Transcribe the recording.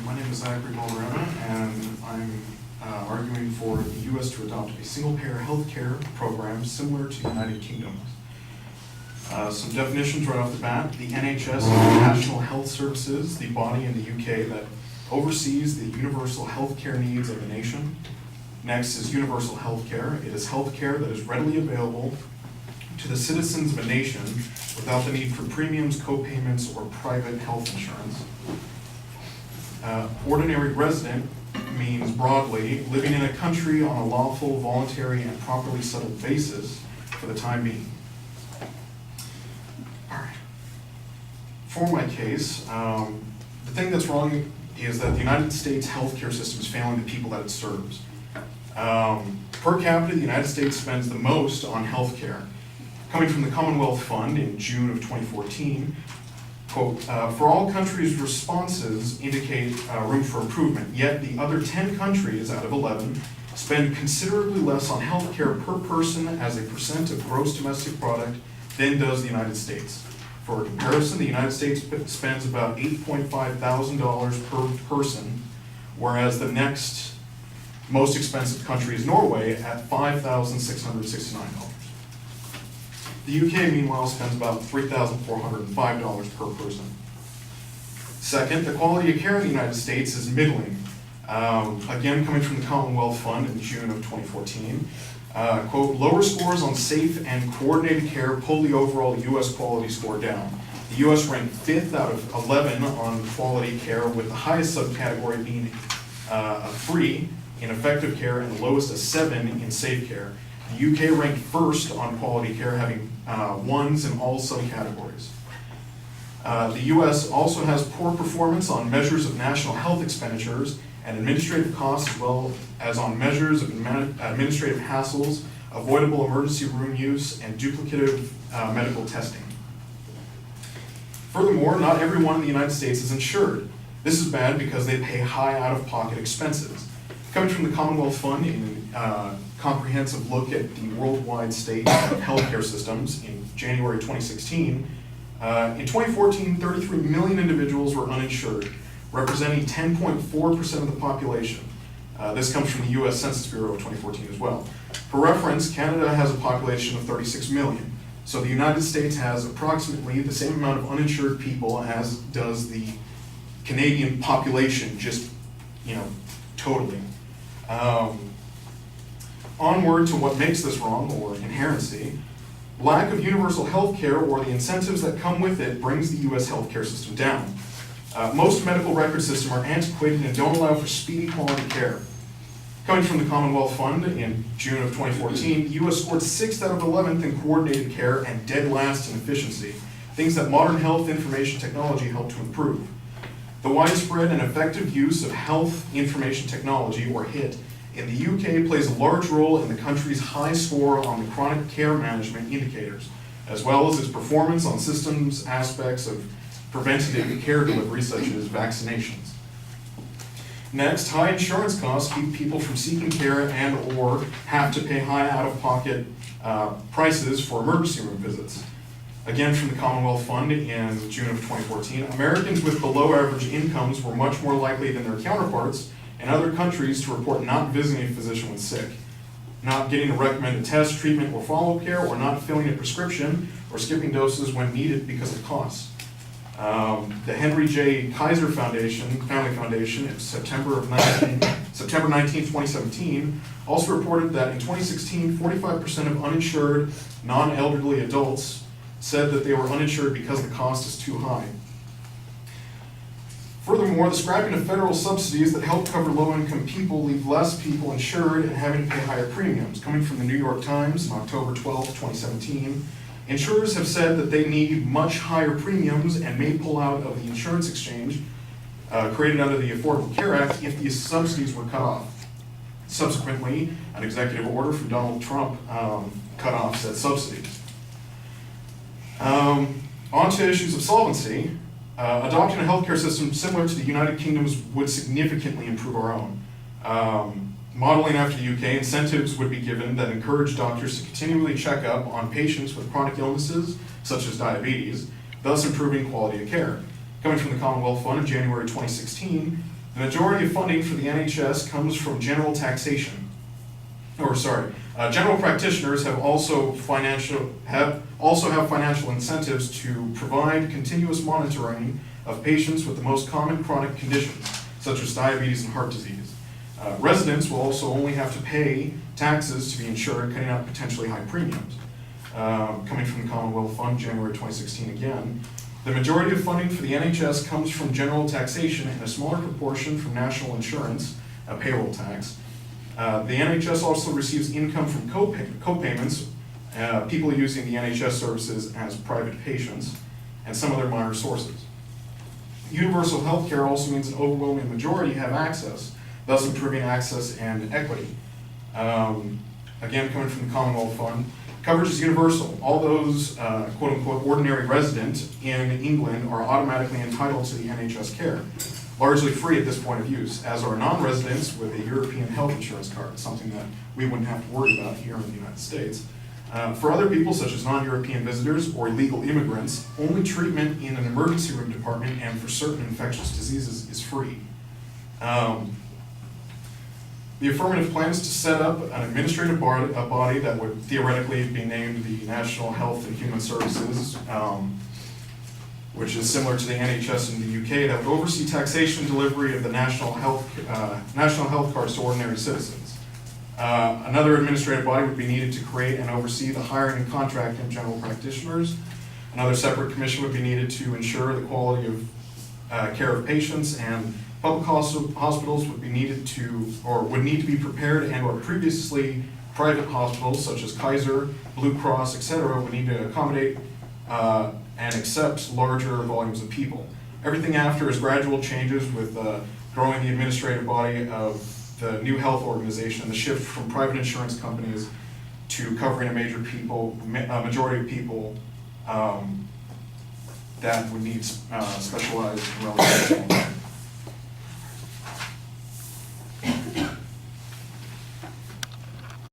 My name is Zachary Balderano, and I'm arguing for the U.S. to adopt a single-payer health care program similar to the United Kingdom. Some definitions right off the bat. The NHS is the National Health Services, the body in the UK that oversees the universal health care needs of the nation. Next is universal health care. It is health care that is readily available to the citizens of a nation without the need for premiums, co-payments, or private health insurance. Ordinary resident means broadly living in a country on a lawful, voluntary, and properly settled basis for the time being. All right. For my case, the thing that's wrong is that the United States healthcare system is failing the people that it serves. Per capita, the United States spends the most on healthcare. Coming from the Commonwealth Fund in June of 2014, quote, for all countries' responses indicate room for improvement, yet the other 10 countries out of 11 spend considerably less on healthcare per person as a percent of gross domestic product than does the United States. For comparison, the United States spends about $8.5 thousand per person, whereas the next most expensive country is Norway at $5,669. The UK, meanwhile, spends about $3,405 per person. Second, the quality of care in the United States is middling. Again, coming from the Commonwealth Fund in June of 2014, quote, lower scores on safe and coordinated care pull the overall US quality score down. The US ranked 5th out of 11 on quality care, with the highest subcategory being a 3 in effective care and the lowest a 7 in safe care. The UK ranked 1st on quality care, having 1s in all subcategories. The US also has poor performance on measures of national health expenditures and administrative costs, as well as on measures of administrative hassles, avoidable emergency room use, and duplicative medical testing. Furthermore, not everyone in the United States is insured. This is bad because they pay high out-of-pocket expenses. Coming from the Commonwealth Fund in comprehensive look at the worldwide state of healthcare systems in January 2016, in 2014, 33 million individuals were uninsured, representing 10.4% of the population. This comes from the US Census Bureau of 2014 as well. For reference, Canada has a population of 36 million. So the United States has approximately the same amount of uninsured people as does the Canadian population, just, totally. Onward to what makes this wrong, or inherency. Lack of universal health care, or the incentives that come with it, brings the US healthcare system down. Most medical record systems are antiquated and don't allow for speedy quality care. Coming from the Commonwealth Fund in June of 2014, the US scored 6th out of 11th in coordinated care and dead last in efficiency, things that modern health information technology help to improve. The widespread and effective use of health information technology, or HIT, in the UK plays a large role in the country's high score on the chronic care management indicators, as well as its performance on systems aspects of preventative care delivery, such as vaccinations. Next, high insurance costs keep people from seeking care and or have to pay high out-of-pocket prices for emergency room visits. Again, from the Commonwealth Fund in June of 2014, Americans with below average incomes were much more likely than their counterparts in other countries to report not visiting a physician when sick, not getting a recommended test, treatment, or follow-up care, or not filling a prescription or skipping doses when needed because of costs. The Henry J. Kaiser Family Foundation, in September 19, 2017, also reported that in 2016, 45% of uninsured, non-elderly adults said that they were uninsured because the cost is too high. Furthermore, the scrapping of federal subsidies that help cover low-income people leave less people insured and having to pay higher premiums. Coming from the New York Times on October 12, 2017, insurers have said that they need much higher premiums and may pull out of the insurance exchange created under the Affordable Care Act if these subsidies were cut off. Subsequently, an executive order from Donald Trump cut off said subsidies. On to issues of solvency. Adopting a healthcare system similar to the United Kingdom's would significantly improve our own. Modeling after the UK, incentives would be given that encourage doctors to continually check up on patients with chronic illnesses, such as diabetes, thus improving quality of care. Coming from the Commonwealth Fund of January 2016, The majority of funding for the NHS comes from general taxation. General practitioners have have financial incentives to provide continuous monitoring of patients with the most common chronic conditions, such as diabetes and heart disease. Residents will also only have to pay taxes to be insured, cutting out potentially high premiums. Coming from the Commonwealth Fund, January 2016 again. The majority of funding for the NHS comes from general taxation and a smaller proportion from national insurance, a payroll tax. The NHS also receives income from co-payments, people using the NHS services as private patients, and some other minor sources. Universal health care also means an overwhelming majority have access, thus improving access and equity. Again, coming from the Commonwealth Fund, coverage is universal. All those quote-unquote ordinary resident in England are automatically entitled to the NHS care, largely free at this point of use, as are non-residents with a European health insurance card, something that we wouldn't have to worry about here in the United States. For other people, such as non-European visitors or illegal immigrants, only treatment in an emergency room department and for certain infectious diseases is free. The affirmative plans to set up an administrative body that would theoretically be named the National Health and Human Services, which is similar to the NHS in the UK, that would oversee taxation delivery of the national health cards to ordinary citizens. Another administrative body would be needed to create and oversee the hiring and contracting of general practitioners. Another separate commission would be needed to ensure the quality of care of patients, and public hospitals would need to be prepared, and or previously private hospitals such as Kaiser, Blue Cross, etc. would need to accommodate and accept larger volumes of people. Everything after is gradual changes with growing the administrative body of the new health organization, the shift from private insurance companies to covering a majority of people that would need specialized and relevant